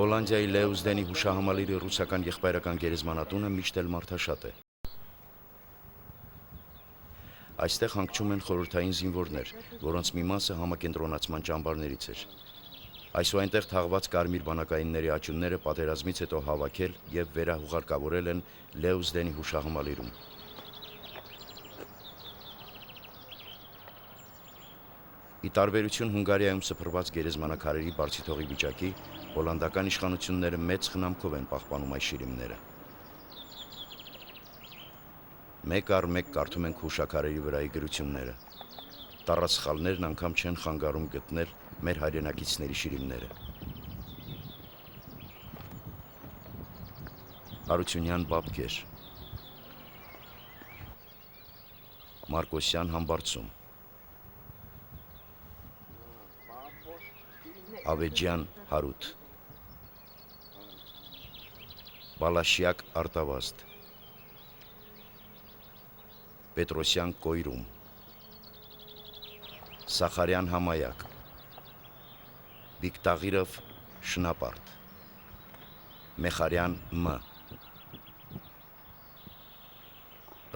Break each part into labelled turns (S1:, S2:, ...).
S1: Հոլանդիայի Լեուսդենի հուշահամալիրի ռուսական եղբայրական գերեզմանատունը միշտ էլ մարդաշատ է։ Այստեղ հանգչում են խորհրդային զինվորներ, որոնց մի մասը համակենտրոնացման ճամբարներից էր։ Այսուհետև թաղված կարմիր բանակայինների աճյունները պատերազմից հետո հավաքել եւ վերահուղարկավորել են Լեուսդենի հուշահամալիրում։ Ի տարբերություն Հունգարիայում սփռված գերեզմանակարերի բարձիթողի վիճակի, հոլանդական իշխանությունները մեծ խնամքով են պահպանում այս շիրիմները։ Մեկ առ մեկ կարդում ենք հուշաքարերի վրայի գրությունները։ Տառասխալներն անգամ չեն խանգարում գտնել մեր հայրենակիցների շիրիմները։ Հարությունյան բաբկեր, Մարկոսյան համբարձում, Ավեջյան Հարութ, Բալաշյակ Արտավազդ, Պետրոսյան Կոյրում, Սախարյան Համայակ, Բիկտաղիրով Շնապարտ, Մեխարյան Մ,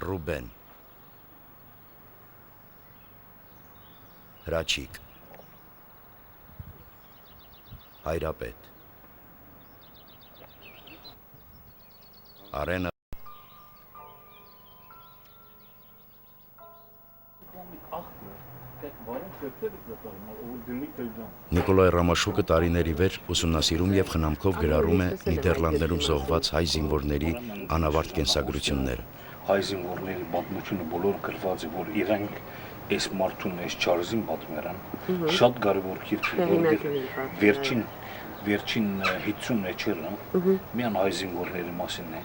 S1: Ռուբեն, Հրաչիկ, Հայրապետ, Արենը, Նիկոլայ Ռամաշուկը տարիների վեր ուսումնասիրում եւ խնամքով գրառում է Նիդերլանդներում զոհված հայ զինվորների անավարտ կենսագրությունները։
S2: Հայ զինվորների պատմությունը բոլոր գրված է, որ իրենք այս մարդուն, այս Չարլզին պատմերան, շատ կարևոր քիրք է, որ վերջին 50 էջերը միան հայ զինվորների մասին է,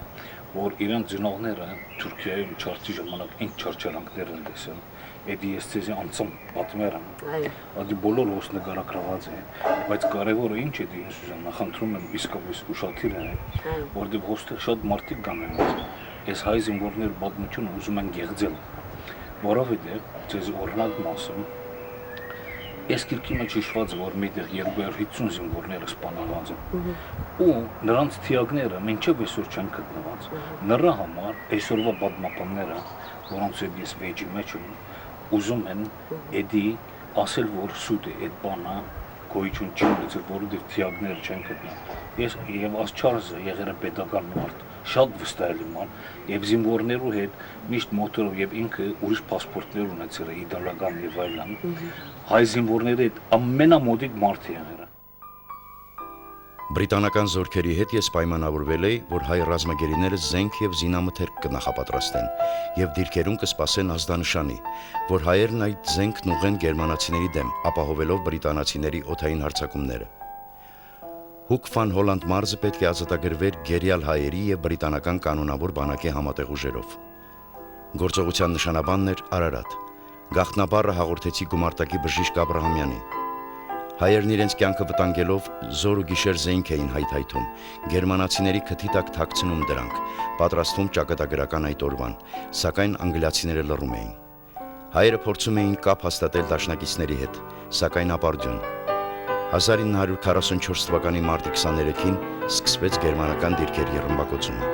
S2: որ իրենց ծնողները Թուրքիայում չարչի ժամանակ այն չարչարանքներ են տեսել, Էդի ես ցեզի անցում պատմերան, ադի բոլոր ոս նկարագրված է, բայց կարևորը ինչ է դի ինձ նախընտրում եմ իսկապես ուշադիր է, որտեղ հոստեղ շատ մարդիկ կան են, այս հայ զինվորների պատմությունը ուզում են գեղձել, որովհետև ցեզի օրինակ մասում այս գիրքի մեջ հիշված է, որ միտեղ 250 զինվորները սպանված են, ու նրանց թիակները մինչև այսօր չեն գտնված, նրա համար այսօրվա պատմապանները, որոնց հետ ես վեճի մեջ եմ, ուզում են էդի ասել, որ սուտ է այդ բանը գոյություն չի ունեցել, որովհետև թիակները չեն գտնել։ Ես եւ աս Չարլզը եղել է պետական մարդ, շատ վստահելի մարդ, եւ զինվորներու հետ միշտ մոտորով եւ ինքը ուրիշ պասպորտներ ունեցել է իտալական եւ այլն։ Հայ զինվորների հետ ամենամոդիկ մարդ է եղել։
S1: Բրիտանական զորքերի հետ ես պայմանավորվել էի, որ հայ ռազմագերիները զենք եւ զինամթերք կնախապատրաստեն եւ դիրքերում կսպասեն ազդանշանի, որ հայերն այդ զենքն ուղեն գերմանացիների դեմ, ապահովելով բրիտանացիների օդային հարձակումները։ Հուկ Ֆան Հոլանդ մարզը պետք է ազատագրվեր գերիալ հայերի եւ բրիտանական կանոնավոր բանակի համատեղ ուժերով։ Գործողության նշանաբանն էր Արարատ։ Գաղտնաբառը հաղորդեցի գումարտակի բժիշկ Աբրահամյանին։ Հայերն իրենց կյանքը վտանգելով զոր ու գիշեր զենք էին հայթայթում, գերմանացիների քթի տակ թաքցնում դրանք, պատրաստվում ճակատագրական այդ օրվան, սակայն անգլիացիները լռում էին։ Հայերը փորձում էին կապ հաստատել դաշնակիցների հետ, սակայն ապարդյուն։ 1944 թվականի մարտի 23-ին սկսվեց գերմանական դիրքերի ռմբակոծումը։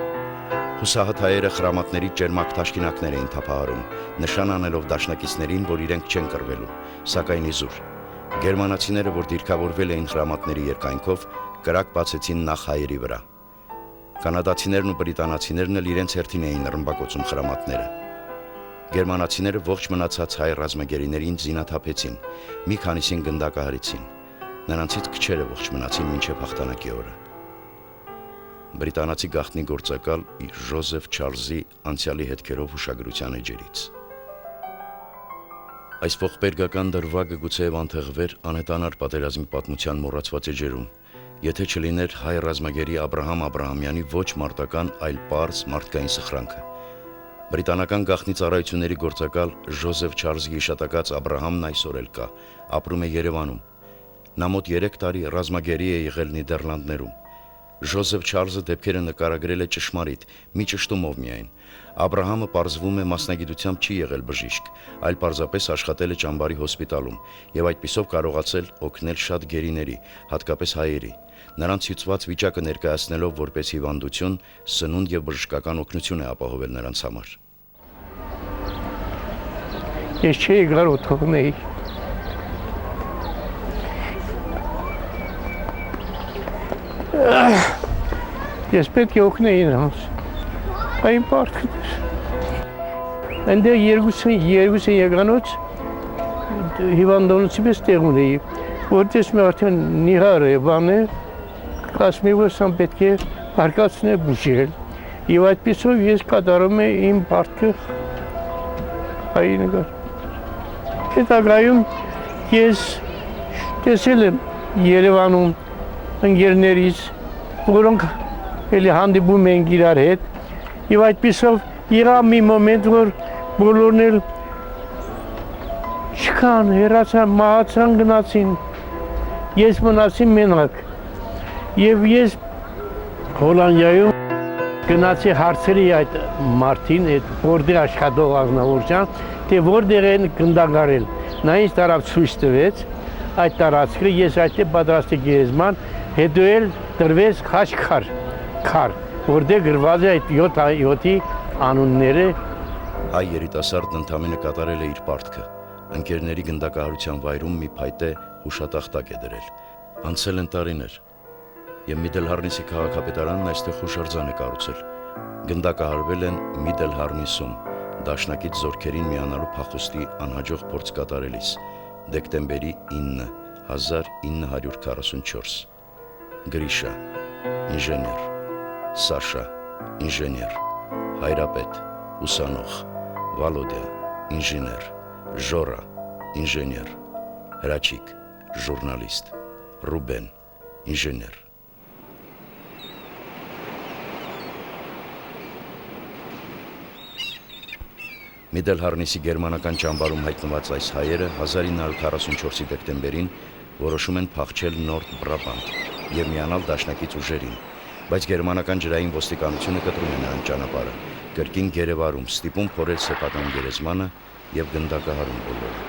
S1: Հուսահատ հայերը խրամատների ճերմակ թաշկինակներ էին թափահարում, նշան անելով դաշնակիցներին, որ իրենք չեն կռվելու, սակայն իզուր։ Գերմանացիները, որ դիրքավորվել էին խրամատների երկայնքով, կրակ բացեցին նախ հայերի վրա։ Կանադացիներն ու բրիտանացիներն էլ իրենց հերթին էին ռմբակոծում խրամատները։ Գերմանացիները ողջ մնացած հայ ռազմագերիներին զինաթափեցին, մի քանիսին գնդակահարեցին։ Նրանցից քչերը ողջ մնացին մինչև հաղթանակի օրը։ Բրիտանացի գաղտնի գործակալ Ջոզեֆ Չարլզի անցյալի հետքերով հուշագրության էջերից։ Այս ողբերգական դրվագը գուցեև անթեղվեր անհետանար պատերազմի պատմության մոռացված էջերում, եթե չլիներ հայ ռազմագերի Աբրահամ Աբրահամյանի ոչ մարտական, այլ պարզ մարդկային սխրանքը։ Բրիտանական գաղտնի ծառայությունների գործակալ Ջոզեֆ Չարլզի հիշատակած Աբրահամն այսօր էլ կա, ապրում է Երևանում։ Նա մոտ 3 տարի ռազմագերի է եղել Նիդերլանդներում։ Ջոզեֆ Չարլզը դեպքերը նկարագրել է ճշմարիտ, մի ճշտումով միայն։ Աբրահամը պարզվում է մասնագիտությամբ չի եղել բժիշկ, այլ պարզապես աշխատել է ճամբարի հոսպիտալում եւ այդպիսով կարողացել օգնել շատ գերիների, հատկապես հայերի։ Նրանց հյուծված վիճակը ներկայացնելով որպես հիվանդություն, սնունդ եւ բժշկական օգնություն է ապահովել նրանց համար։
S3: Ես չէի կարող թողնել։ Ես պետք է օգնեի նրանց։ Այն պարտքն էր։ Այնտեղ երկուսը եկանոց հիվանդանոցի պես տեղ ունեի, որտես մի արդեն նիհար է, բան է, ասում եմ, որ սամ պետք է հարկացնել բուժել։ Եվ այդպիսով ես կատարում եմ իմ պարտքը հայ նկար։ Հետագայում ես տեսել եմ Երևանում ընկերներից, որոնք էլի հանդիպում ենք իրար հետ, եւ այդպիսով եղավ մի մոմենտ, որ բոլորն էլ չկան, հեռացան, մահացան, գնացին, ես մնացի մենակ։ Եվ ես Հոլանդիայում գնացի հարցրի այդ մարդին, այդ որտեղ աշխատող ազնվորյան, թե որտեղ են գնդակարել։ Նա ինձ տարավ ցույց տվեց այդ տարածքը, ես այդտեղ պատրաստի գերեզման, հետո էլ տրվեց խաչքար, որտեղ գրված է այդ 7-ի անունները։
S1: Հայ երիտասարդն ընդամենը կատարել է իր պարտքը։ Ընկերների գնդակահարության վայրում մի փայտե հուշատախտակ է դրել։ Անցել են տարիներ, եւ Միդելհարնիսի քաղաքապետարանն այստեղ հուշարձան է կառուցել։ Գնդակահարվել են Միդելհարնիսում, դաշնակից զորքերին միանալու փախուստի անհաջող փորձ կատարելիս, դեկտեմբերի 9, 1944։ Գրիշա, ինժեներ, Սաշա, ինժեներ, Հայրապետ, ուսանող, Վալոդյա, ինժեներ, Ժորա, ինժեներ, Հրաչիկ, ժուրնալիստ, Ռուբեն, ինժեներ։ Միդելհարնիսի գերմանական ճամբարում հայտնված այս հայերը 1944-ի դեկտեմբերին որոշում են փախչել Նորդ Բրաբանտ եւ միանալ դաշնակից ուժերին, բայց գերմանական ջրային ոստիկանությունը կտրում է նրանց ճանապարհը, կրկին գերեվարում, ստիպում փորել սեփական գերեզմանը եւ գնդակահարում բոլորը։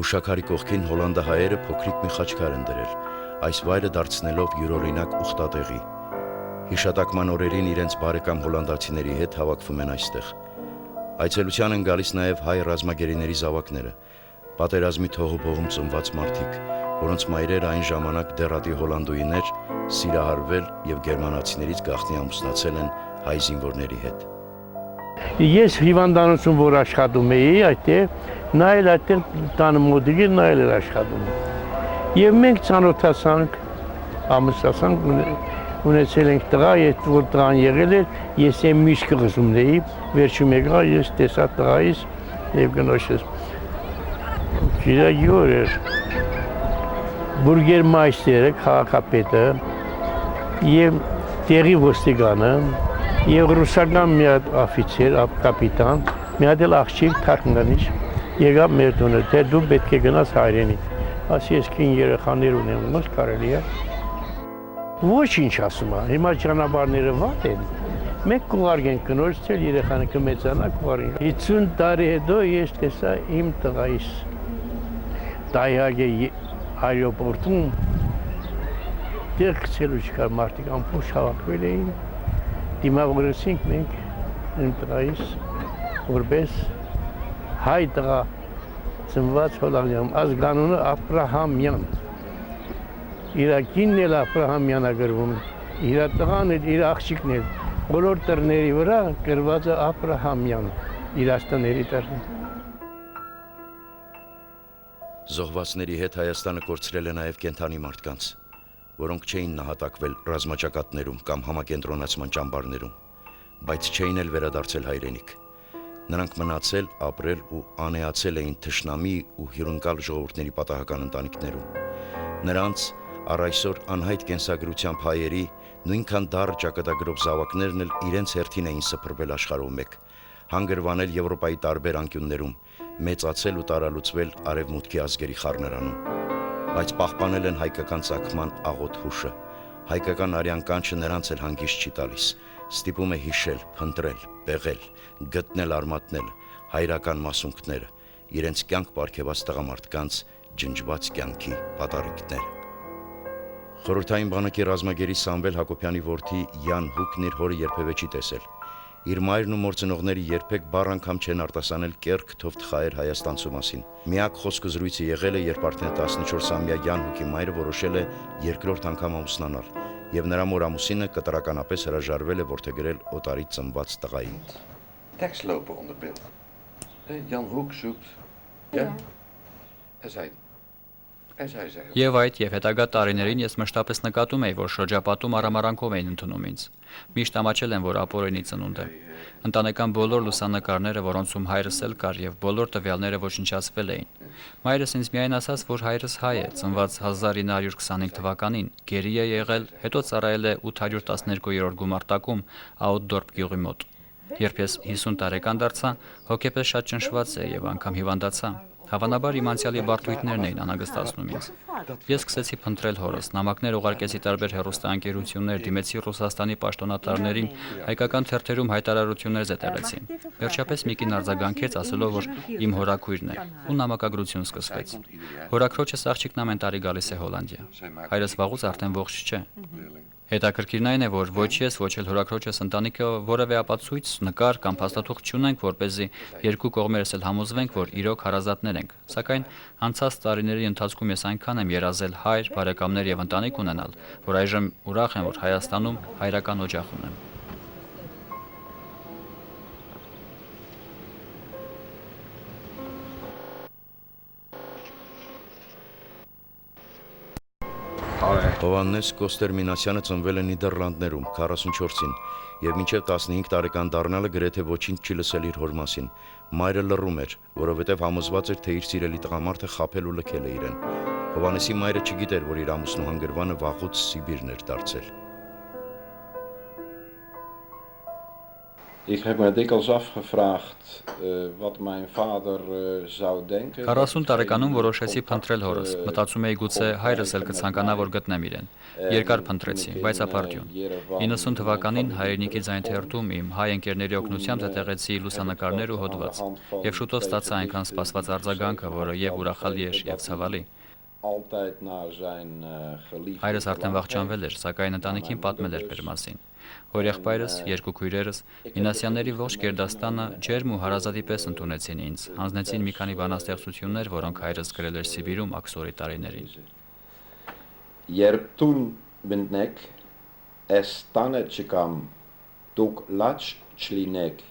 S1: Ուշաքարի կողքին հոլանդահայերը փոքրիկ մի խաչքար են դրել, այս վայրը դարձնելով յուրօրինակ ուխտատեղի։ Հիշատակման օրերին իրենց բարեկամ հոլանդացիների հետ հավաքվում են այստեղ։ Այցելության են գալիս նաև հայ ռազմագերիների զավակները, պատերազմի թողոբողում ծնված մարդիկ, որոնց մայրերը այն ժամանակ դեռատի հոլանդուիներ, սիրահարվել եւ գերմանացիներից գաղտնի ամուսնացել են հայ զինվորների հետ։
S3: Ես հիվանդանոցում որ աշխատում էի այդտեղ, նա էլ այդտեղ տանը մոդիկի նա էլ էր աշխատում։ Եվ մենք ծանոթացանք, ամուսնացանք, ունեցել ենք տղա, ես որ տղան եղել էր, ես եմ միշտ կղզումն էի, վերջում եկա, ես տեսա տղայիս եւ գնոջս։ Գիրագի օր էր, բուրգերմայստերը, քաղաքապետը եւ տեղի ոստիկանը եւ ռուսական մի հատ աֆիցեր, կապիտան, մի հատ էլ աղջիկ թարգմանիչ եկավ մեր տունը, թե դու պետք է գնաս հայրենիք։ Ասի ես քին երեխաներ ունեմ, ոնց կարելի է։ Ոչինչ ասում է, հիմա ճանապարհները վատ են։ Մենք կուղարկենք կնոջ ցել երեխան կմեծանա կուղարկենք։ 50 տարի հետո ես տեսա իմ տղայիս Դայհագի այրոպորտում դեր գցելու չկար մարդիկ ամբողջ հավաքվել էին։ Դիմավորեցինք մենք իմ տղայիս որպես հայ տղա ծնված Հոլանդիայում, ազգանունը Աբրահամյան։ Իր կինն էլ Աբրահամյան է գրվում, իր տղան էլ, իր աղջիկն էլ, բոլոր տերների վրա գրված է Աբրահամյան, իրաստաների տերն։
S1: Զոհվածների հետ Հայաստանը կորցրել է նաև կենդանի մարդկանց, որոնք չէին նահատակվել ռազմաճակատներում կամ համակենտրոնացման ճամբարներում, բայց չէին էլ վերադարձել հայրենիք։ Նրանք մնացել, ապրել ու անեացել էին թշնամի ու հյուրընկալ ժողովուրդների պատահական ընտանիքներում։ Նրանց Առ այսօր անհայտ կենսագրությամբ հայերի նույնքան դառը ճակատագրով զավակներն էլ իրենց հերթին էին սփռվել աշխարհով մեկ, հանգրվանել Եվրոպայի տարբեր անկյուններում, մեծացել ու տարալուծվել արևմուտքի ազգերի խառնարանում, բայց պահպանել են հայկական ծագման աղոտ հուշը։ Հայկական արյան կանչը նրանց էլ հանգիստ չի տալիս, ստիպում է հիշել, փնտրել, պեղել, գտնել արմատնել, հայրական մասունքները, իրենց կյանք պարգևած տղամարդկանց ջնջված կյանքի պատառիկները։ Խորհրդային բանակի ռազմագերի Սամվել Հակոբյանի որդի Յան Հուկն իր հորը երբևէ չի տեսել։ Իր մայրն ու մորձնողները երբեք բառ անգամ չեն արտասանել կեռք թովտ խայր Հայաստանցու մասին։ Միակ խոսքը զրույցը եղել է, երբ արդեն 14-ամյա Յան Հուկի մայրը որոշել է երկրորդ անգամ ամուսնանալ, եւ նրա մոր ամուսինը կտրականապես հրաժարվել է որդեգրել օտարից ծնված տղային։
S4: Tekst lopen onder beeld. Jan Hoek zoekt. Ja? En zij zeggen.
S5: Եվ այդ եւ հետագա տարիներին ես մշտապես նկատում էի, որ շրջապատում արամարանքով էին ընդունում ինձ։ Միշտ ամաչել են, որ ապօրինի ծնունդ եմ։ Ընտանեկան բոլոր լուսանկարները, որոնցում հայրս էլ կար եւ բոլոր տվյալները ոչնչացվել էին։ Մայրս ինձ միայն ասաց, որ հայրս հայ է, ծնված 1925 թվականին, գերի է եղել, հետո ծառայել է 812-րդ գումարտակում Աուտդորփ գյուղի մոտ։ Երբ ես 50 տարեկան դարձա, հոգեպես շատ ճնշված է եւ անգամ հիվանդացա։ Հավանաբար իմ անցյալի բարդույթներն էին անհանգստացնում ինձ։ Ես սկսեցի փնտրել հորս, նամակներ ուղարկեցի տարբեր հեռուստաընկերություններ, դիմեցի Ռուսաստանի պաշտոնատարներին, հայկական թերթերում հայտարարություններ զետեղեցի։ Վերջապես մի կին արձագանքեց, ասելով, որ իմ հորաքույրն է, ու նամակագրություն սկսվեց։ Հորաքրոջս աղջիկն ամեն տարի գալիս է Հոլանդիա։ Հայրս վաղուց արդեն ողջ չէ։ Հետաքրքիրն այն է, որ ոչ ես, ոչ էլ հորաքրոջս ընտանիքը որևէ ապացույց, նկար կամ փաստաթուղթ չունենք, որպեսզի երկու կողմերս էլ համոզվենք, որ իրոք հարազատներ ենք։ Սակայն անցած տարիների ընթացքում ես այնքան եմ երազել հայր, բարեկամներ եւ ընտանիք ունենալ, որ այժմ ուրախ եմ, որ Հայաստանում հայրական օջախ ունեմ։
S1: Հովհաննես Կոստեր-Մինասյանը ծնվել է Նիդերլանդներում 44-ին եւ մինչեւ 15 տարեկան դառնալը գրեթե ոչինչ չի լսել իր հոր մասին։ Մայրը լռում էր, որովհետեւ համոզված էր, թե իր սիրելի տղամարդը խաբել ու լքել է իրեն։ Հովհաննեսի մայրը չգիտեր, որ իր ամուսնու հանգրվանը վաղուց Սիբիրն էր դարձել։
S4: Ik heb me dikwijls afgevraagd wat mijn vader zou denken.
S5: 40 տարեկանում որոշեցի փնտրել հորս։ Մտածում էի գուցե հայրս էլ կցանկանա, որ գտնեմ իրեն։ Երկար փնտրեցի, բայց ապարդյուն։ 90 թվականին հայրենիքի ձայնթերթում իմ հայ ընկերների օգնությամբ զետեղեցի լուսանկարներ ու հոդված։ Եվ շուտով ստացա այնքան սպասված արձագանքը, որը եւ ուրախալի էր, եւ ցավալի։ Հայրս արդեն վախճանվել էր, սակայն ընտանիքին պատմել էր մեր մասին։ Որ եղբայրս, երկու քույրերս, Մինասյանների ողջ Գերդաստանը ջերմ ու հարազատի պես ընդունեցին ինձ, հանձնեցին մի քանի բանաստեղծություններ, որոնք հայրս գրել էր Սիբիրում աքսորի տարիներին։
S4: Երբ տուն բնդնեք, էս տանը չկամ, դուք լաչ չլինեք,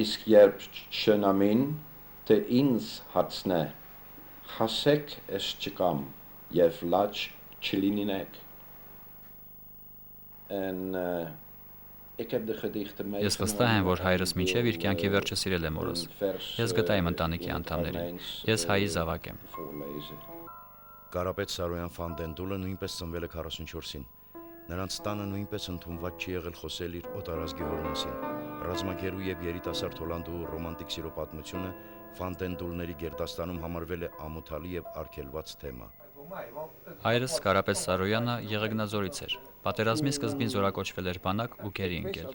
S4: իսկ երբ չնամին, թե ինձ հացնե, խասեք էս չկամ, եւ լաչ չլինինեք։
S5: Ես վստահ եմ, որ հայրս մինչև իր կյանքի վերջը սիրել է մորս։ Ես գտա իմ ընտանիքի անդամներին։ Ես հայի զավակ եմ։
S1: Կարապետ Սարոյան Ֆանդենդուլը նույնպես ծնվել է 44-ին։ Նրանց տանը նույնպես ընդունված չի եղել խոսել իր օտարազգի հոր մասին։ Ռազմագերու եւ երիտասարդ հոլանդու ռոմանտիկ սիրո պատմությունը Ֆանդենդուլների Գերդաստանում համարվել է ամոթալի եւ արգելված թեմա։
S5: Հայրս Կարապետ Սարոյանը Եղեգնաձորից էր։ Պատերազմի սկզբին զորակոչվել էր բանակ ու գերի ընկել։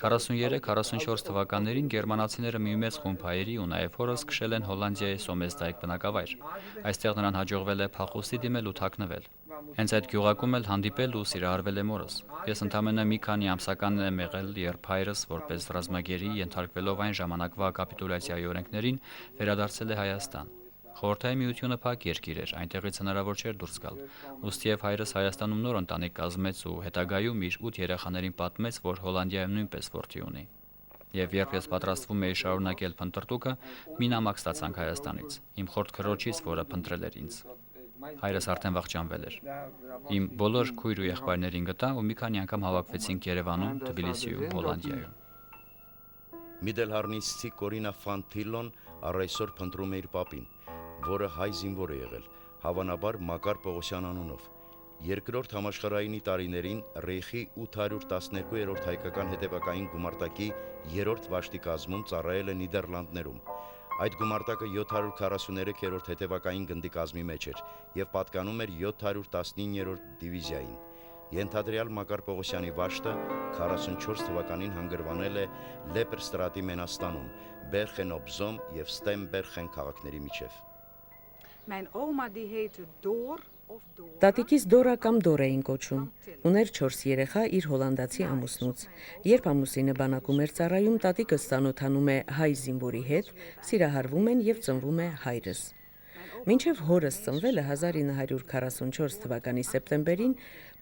S5: 43-44 թվականներին գերմանացիները մի մեծ խումբ հայերի ու նաև հորս քշել են Հոլանդիայի Սոմեսդայք բնակավայր։ Այստեղ նրան հաջողվել է փախուստի դիմել ու թաքնվել։ Հենց այդ գյուղակում էլ հանդիպել ու սիրահարվել է մորս։ Ես ընդամենը մի քանի ամսական եմ եղել, երբ հայրս որպես ռազմագերի ենթարկվելով այն ժամանակվա կապիտուլյացիայի օրենքներին վերադարձել է Հայաստան։ Խորհրդային միությունը փակ երկիր էր, այնտեղից հնարավոր չէր դուրս գալ։ Ուստիև հայրս Հայաստանում նոր ընտանիք կազմեց ու հետագայում իր 8 երեխաներին պատմեց, որ Հոլանդիայում նույնպես որդի ունի։ Եվ երբ ես պատրաստվում էի շարունակել փնտրտուքը, մի նամակ ստացանք Հայաստանից, իմ խորտ քրոջից, որը փնտրել էր ինձ։ Հայրս արդեն վախճանվել էր։ Իմ բոլոր քույր ու եղբայրներին գտա ու մի քանի անգամ հավաքվեցինք Երևանում, Թբիլիսիում, Հոլանդիայում։
S1: Միդելհարնիցի Կորինա Ֆանտիլոն առ այսօր փնտրում է իր պապին, որը հայ զինվոր է եղել, հավանաբար Մակար Պողոսյան անունով։ Երկրորդ համաշխարհայինի տարիներին Ռեյխի 812-րդ հայկական հետևակային գումարտակի 3-րդ վաշտի կազմում ծառայել է Նիդերլանդներում։ Այդ գումարտակը 743-րդ հետևակային գնդի կազմի մեջ էր եւ պատկանում էր 719-րդ դիվիզիային։ Ենթադրյալ Մակար Պողոսյանի վաշտը 44 թվականին հանգրվանել է Լեպերստրատի Մենաստանում, Բերխեն-օբ-Զոմ եւ Ստեմբերխեն քաղաքների միջև։
S6: Mijn oma die heette Door of Door.
S7: Տատիկիս Դորա կամ Դոր էին կոչում։ Ուներ 4 երեխա իր հոլանդացի ամուսնուց։ Երբ ամուսինը բանակում էր ծառայում, տատիկս ծանոթանում է հայ զինվորի հետ, սիրահարվում են եւ ծնվում է հայրս։ Մինչև հորս ծնվելը 1944 թվականի սեպտեմբերին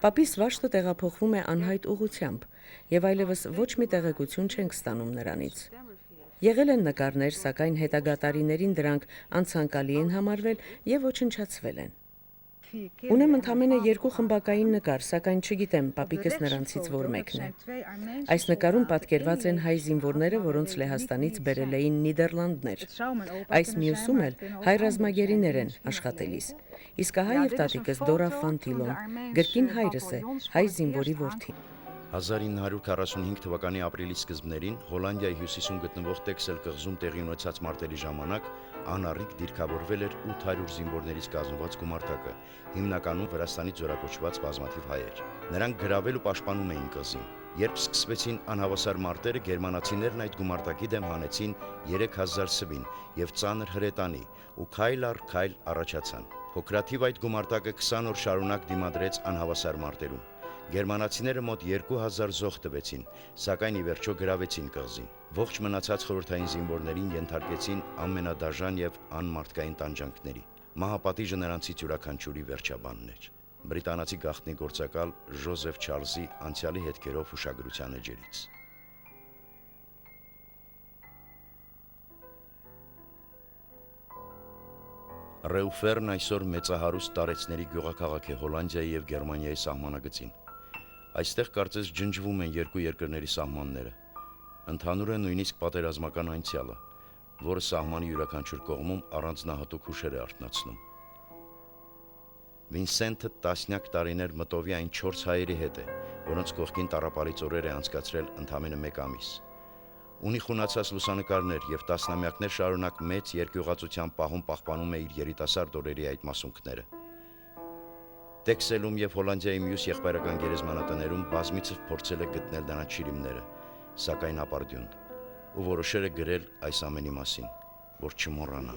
S7: պապիս վաշտը տեղափոխվում է անհայտ ուղղությամբ եւ այլևս ոչ մի տեղեկություն չենք ստանում նրանից։ Եղել են նկարներ, սակայն հետագա տարիներին դրանք անցանկալի են համարվել եւ ոչնչացվել են։ Ունեմ ընդամենը 2 խմբակային նկար, սակայն չգիտեմ պապիկս նրանցից որ մեկն է։ Այս նկարում պատկերված են հայ զինվորները, որոնց Լեհաստանից բերել էին Նիդերլանդներ։ Այս մյուսում էլ հայ ռազմագերիներ են աշխատելիս։ Իսկ ահա եւ տատիկս Դորա Ֆանտիլոն, գրքին հայրս է, հայ զինվորի որդի։
S1: 1945 թվականի ապրիլի սկզբներին Հոլանդիայի հյուսիսում գտնվող Տեքսել կղզում տեղի ունեցած մարտերի ժամանակ անառիկ դիրքավորվել էր 800 զինվորներից կազմված գումարտակը, հիմնականում Վրաստանից զորակոչված բազմաթիվ հայեր։ Նրանք գրավել ու պաշտպանում էին կղզին։ Երբ սկսվեցին անհավասար մարտերը, գերմանացիներն այդ գումարտակի դեմ հանեցին 3000 սվին եւ ծանր հրետանի ու քայլ առ քայլ առաջացան։ Փոքրաթիվ այդ գումարտակը 20 օր շարունակ դիմադրեց անհավասար մարտերում։ Գերմանացիները մոտ 2000 զոհ տվեցին, սակայն ի վերջո գրավեցին կղզին։ Ողջ մնացած խորհրդային զինվորներին ենթարկեցին ամենադաժան եւ անմարդկային տանջանքների։ Մահապատիժը նրանցից յուրաքանչյուրի վերջաբանն էր։ Բրիտանացի գաղտնի գործակալ Ժոզեֆ Չարլզի անցյալի հետքերով հուշագրության էջերից։ Ռեուֆերն այսօր մեծահարուստ տարեցների գյուղաքաղաք է Հոլանդիայի եւ Գերմանիայի սահմանագծին։ Այստեղ կարծես ջնջվում են երկու երկրների սահմանները։ Ընդհանուր է նույնիսկ պատերազմական անցյալը, որը սահմանի յուրաքանչյուր կողմում առանձնահատուկ հուշեր է արթնացնում։ Վինսենթը տասնյակ տարիներ մտովի այն 4 հայերի հետ է, որոնց կողքին տառապալից օրեր է անցկացրել ընդամենը 1 ամիս։ Ունի խունացած լուսանկարներ եւ տասնամյակներ շարունակ մեծ երկյուղացության պահում պահպանում է իր երիտասարդ օրերի այդ մասունքները։ Տեքսելում եւ Հոլանդիայի մյուս եղբայրական գերեզմանատներում բազմիցս փորձել է գտնել նրանց շիրիմները, սակայն ապարդյուն, ու որոշել է գրել այս ամենի մասին, որ չմոռանա։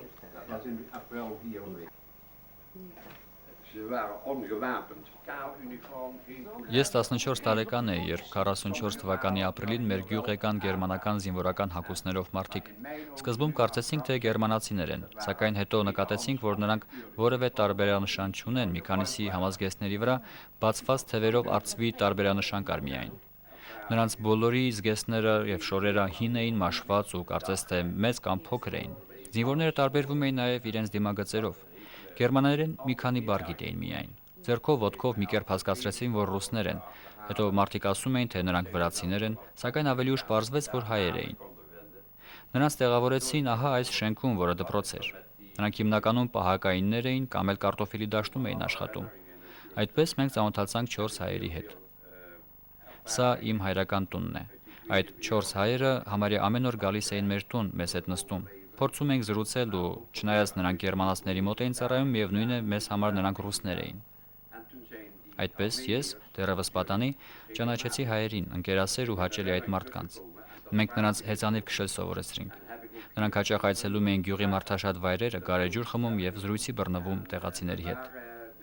S5: Ես 14 տարեկան էի, երբ 44 թվականի ապրիլին մեր գյուղ եկան գերմանական զինվորական հագուստներով մարդիկ։ Սկզբում կարծեցինք, թե գերմանացիներ են, սակայն հետո նկատեցինք, որ նրանք որևէ տարբերանշան չունեն, մի քանիսի համազգեստների վրա բացված թևերով արծվի տարբերանշան կար միայն։ Նրանց բոլորի զգեստները եւ շորերը հին էին, մաշված ու կարծես թե մեծ կամ փոքր էին։ Զինվորները տարբերվում էին նաեւ իրենց դիմագծերով։ Գերմաներեն մի քանի բառ գիտեին միայն։ Ձեռքով ոտքով մի կերպ հասկացրեցին, որ ռուսներ են։ Հետո մարդիկ ասում էին, թե նրանք վրացիներ են, սակայն ավելի ուշ պարզվեց, որ հայեր էին։ Նրանց տեղավորեցին ահա այս շենքում, որը դպրոց էր։ Նրանք հիմնականում պահակայիններ էին կամ էլ կարտոֆիլի դաշտում էին աշխատում։ Այդպես մենք ծանոթացանք 4 հայերի հետ։ Սա իմ հայրական տունն է։ Այդ 4 հայերը համարյա ամեն օր գալիս էին մեր տուն, մեզ հետ նստում։ Փորձում ենք զրուցել ու չնայած նրանք գերմանացիների մոտ էին ծառայում եւ նույնը մեզ համար նրանք ռուսներ էին։ Այդպես ես, դեռևս պատանի, ճանաչեցի հայերին, ընկերասեր ու հաճելի այդ մարդկանց։ Մենք նրանց հեծանիվ քշել սովորեցրինք։ Նրանք հաճախ այցելում էին գյուղի մարդաշատ վայրերը, գարեջուր խմում եւ զրույցի բռնվում տեղացիների հետ։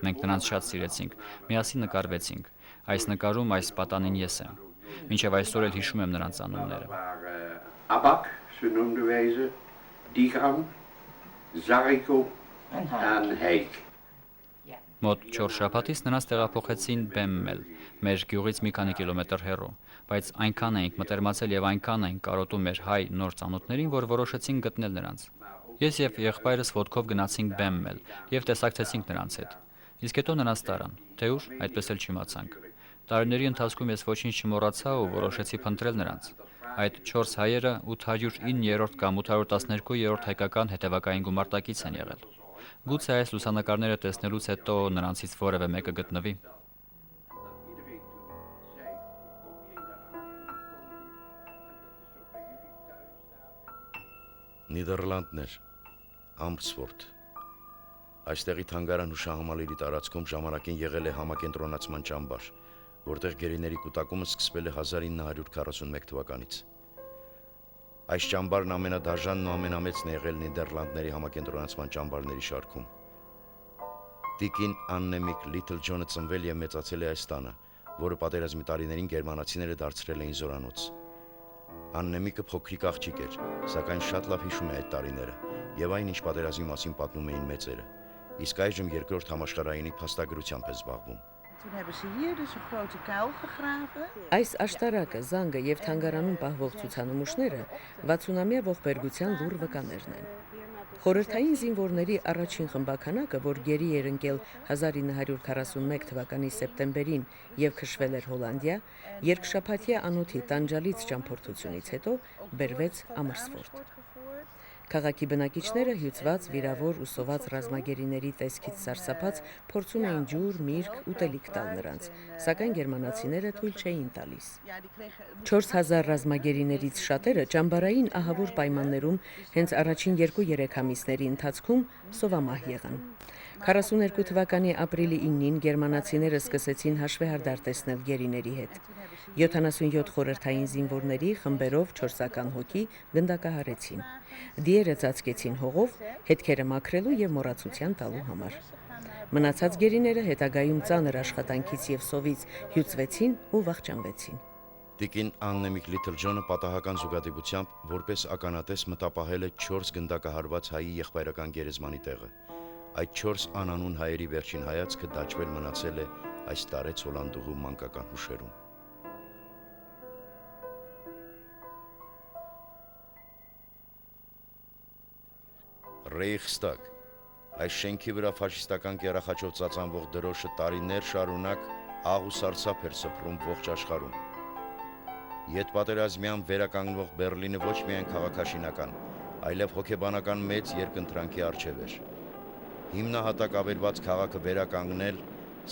S5: Մենք նրանց շատ սիրեցինք, միասին նկարվեցինք։ Այս նկարում այս պատանին ես եմ։ Մինչև այսօր էլ հիշում եմ նրանց անունները։
S8: Abak, ze noemden wij ze. Digan, Zariko en Heik.
S5: Մոտ 4 շաբաթից նրանց տեղափոխեցին Բեմմել, մեր գյուղից մի քանի կիլոմետր հեռու, բայց այնքան էինք մտերմացել եւ այնքան էինք կարոտում մեր հայ նոր ծանոթներին, որ որոշեցինք գտնել նրանց։ Ես եւ եղբայրս ոտքով գնացինք Բեմմել եւ տեսակցեցինք նրանց հետ։ Իսկ հետո նրանց տարան, թե ուր, այդպես էլ չիմացանք։ Տարիների ընթացքում ես ոչինչ չմոռացա ու որոշեցի փնտրել նրանց։ Այդ 4 հայերը 809-րդ կամ 812-րդ հայկական հետևակային գումարտակից են եղել։ Գուցե այս լուսանկարները տեսնելուց հետո նրանցից որևէ մեկը գտնվի։
S1: Նիդերլանդներ, Ամբրսվորդ։ Այստեղի թանգարան հուշահամալիրի տարածքում ժամանակին եղել է համակենտրոնացման ճամբար, որտեղ գերիների կուտակումը սկսվել է 1941 թվականից։ Այս ճամբարն ամենադաժանն ու ամենամեծն է եղել Նիդերլանդների համակենտրոնացման ճամբարների շարքում։ Տիկին Աննեմիկ Լիթլ Ջոնը ծնվել եւ մեծացել է այս տանը, որը պատերազմի տարիներին գերմանացիները դարձրել էին զորանոց։ Աննեմիկը փոքրիկ աղջիկ էր, սակայն շատ լավ հիշում է այդ տարիները եւ այն, ինչ պատերազմի մասին պատմում էին մեծերը։ Իսկ այժմ երկրորդ համաշխարհայինի փաստագրությամբ է զբաղվում։
S9: Toen hebben ze hier dus een grote kuil gegraven.
S7: Այս աշտարակը, զանգը եւ թանգարանում պահվող ցուցանմուշները 60-ամյա ողբերգության լուր վկաներն են։ Խորհրդային զինվորների առաջին խմբականակը, որ գերի էր ընկել 1941 թվականի սեպտեմբերին եւ քշվել էր Հոլանդիա, երկշաբաթյա անոթի տանջալից ճամփորդությունից հետո բերվեց Ամերսվորդ։ Քաղաքի բնակիչները հյուծված, վիրավոր ու սոված ռազմագերիների տեսքից սարսափած փորձում էին ջուր, միրգ, ուտելիք տալ նրանց, սակայն գերմանացիները թույլ չէին տալիս։ 4000 ռազմագերիներից շատերը ճամբարային ահավոր պայմաններում հենց առաջին 2-3 ամիսների ընթացքում սովամահ եղան։ 42 թվականի ապրիլի 9-ին գերմանացիները սկսեցին հաշվեհարդար տեսնել գերիների հետ։ 77 խորհրդային զինվորների խմբերով 400 հոգի գնդակահարեցին։ Դիերը ծածկեցին հողով, հետքերը մաքրելու եւ մոռացության տալու համար։ Մնացած գերիները հետագայում ծանր աշխատանքից եւ սովից հյուծվեցին ու վախճանվեցին։
S1: Տիկին Աննեմիկ Լիթլ Ջոնը պատահական զուգադիպությամբ որպես ականատես մտապահել է 4 գնդակահարված հայի եղբայրական գերեզմանի տեղը։ Այդ 4 անանուն հայերի վերջին հայացքը դաջվել մնացել է այս տարեց Հոլանդուհու մանկական հուշերում։ Ռեյխստագ։ Այս շենքի վրա ֆաշիստական կեռախաչով ծածանվող դրոշը տարիներ շարունակ աղ ու սարսափ էր սփռում ողջ աշխարհում։ Ետպատերազմյան վերականգնվող Բերլինը ոչ միայն քաղաքաշինական, այլև հոգեբանական մեծ երկընտրանքի առջև էր։ Հիմնահատակ ավերված քաղաքը վերականգնել,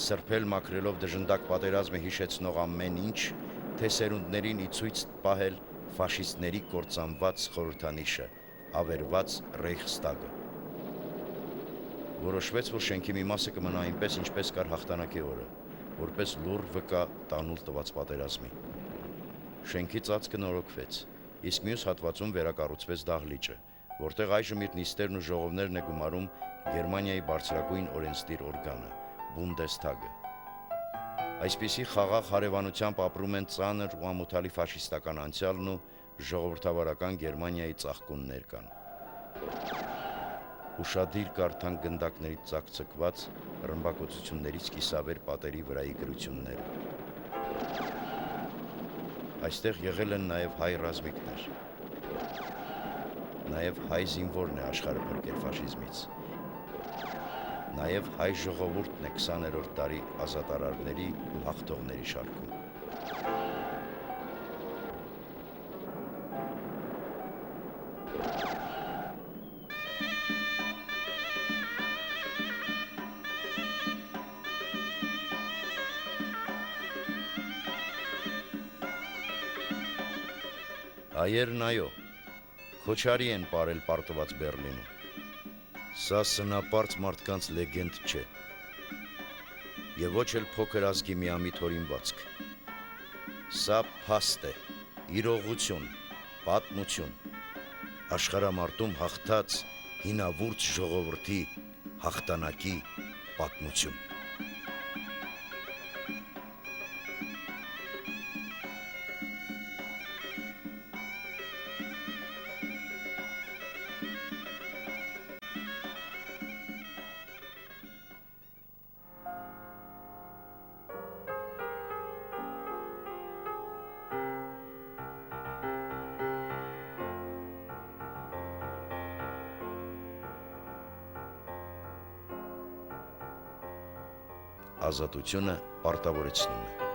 S1: սրբել մաքրելով դժնդակ պատերազմը հիշեցնող ամեն ինչ, թե սերունդներին ի ցույց պահել ֆաշիստների կործանված խորհրդանիշը, ավերված Ռեյխստագը։ Որոշվեց, որ շենքի մի մասը կմնա այնպես, ինչպես կար հաղթանակի օրը, որպես լուռ վկա տանուլ տված պատերազմի։ Շենքի ծածկը նորոգվեց, իսկ մյուս հատվածում վերակառուցվեց դահլիճը, որտեղ այժմ իր նիստերն ու ժողովներն է գումարում Գերմանիայի բարձրագույն օրենսդիր օրգանը՝ Բունդեսթագը։ Այսպիսի խաղաղ հարևանությամբ ապրում են ծանր ու ամոթալի ֆաշիստական անցյալն ու ժողովրդավարական Գերմանիայի ծաղկուններ կան։ Ուշադիր կարդան գնդակներից ծակծկված ռմբակոծություններից կիսավեր պատերի վրայի գրությունները։ Այստեղ եղել են նաև հայ ռազմիկներ։ Նաև հայ զինվորն է աշխարհը փրկել ֆաշիզմից։ Նաև հայ ժողովուրդն է 20-րդ դարի ազատարարների ու հաղթողների շարքում։ Հայերն այո, քոչարի են ապրել պարտված Բերլինում։ Սա սնապարծ մարդկանց լեգենդ չէ։ Եվ ոչ էլ փոքր ազգի միամիտ հորինվածք։ Սա փաստ է, իրողություն, պատմություն։ Աշխարհամարտում հաղթած հինավուրց ժողովրդի հաղթանակի պատմություն։ Ազատությունը պարտավորեցնում է։